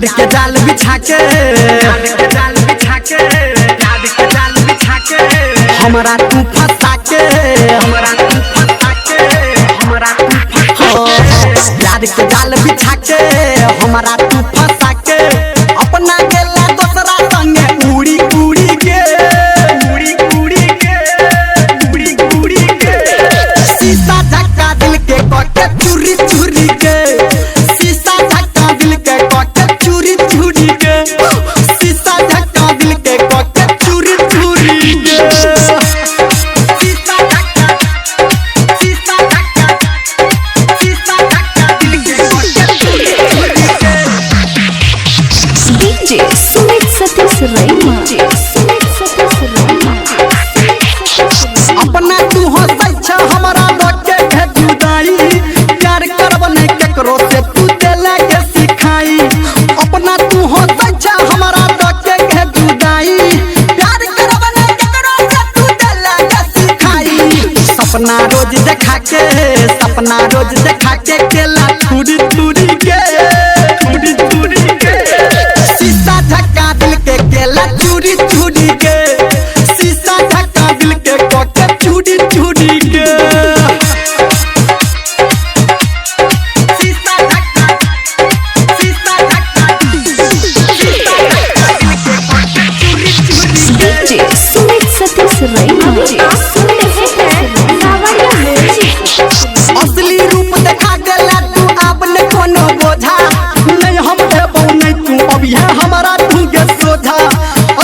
प्यार के जाल बिछा के हमरा तू फंसा के प्यार के जाल बिछा के हमरा तू फंसा के अपना गेला दूसरा संगे उड़ी उड़ी के शीशा झक्का दिल के कटे चूरी चूरी के शीशा झक्का दिल के कटे चूरी चूरी के शीशा झक्का दिल के कटे चूरी चूरी के शीशा झक्का दिल के कटे चूरी चूरी के DJ Sumit Satish Raima अपना तू हंसै छ हमरा रोके है जुदाई प्यार करब नहीं केकरो से तू देला के सिखाई अपना तू हंसै छ हमरा रोके है जुदाई प्यार करब नहीं केकरो से तू देला के सिखाई सपना रोज देखा के केला टूरी टूरी के शीशा झक्का दिल के केला चूरी चूरी के शीशा झक्का दिल के कोके चूरी चूरी के शीशा झक्का DJ Sumit Satish Raima असली रूप देखा गेला तू अब न कोनो बोझा नहीं हम देबौ नहीं तू अब यह हमारा तू के सोझा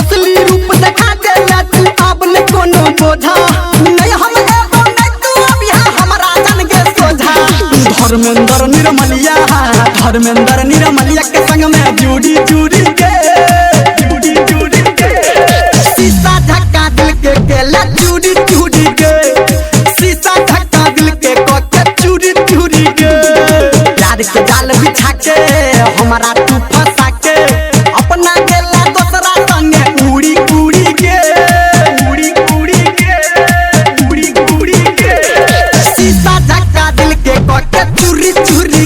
असली रूप देखा गेला तू अब न कोनो बोझा नहीं हम देबौ नहीं तू अब यह हमारा जन के सोझा धर्मेंद्र निर्मलिया के संग में जुड़ी जुड़ी के शीशा झक्का दिल के केला चूड़ी चूड़ी के शीशा झक्का दिल के कोके चूड़ी चूड़ी के प्यार के जाल बिछा के हमरा तू फंसा के अपना गेला दूसरा संगे उड़ी उड़ी के शीशा झक्का दिल के कोके चूरी चूरी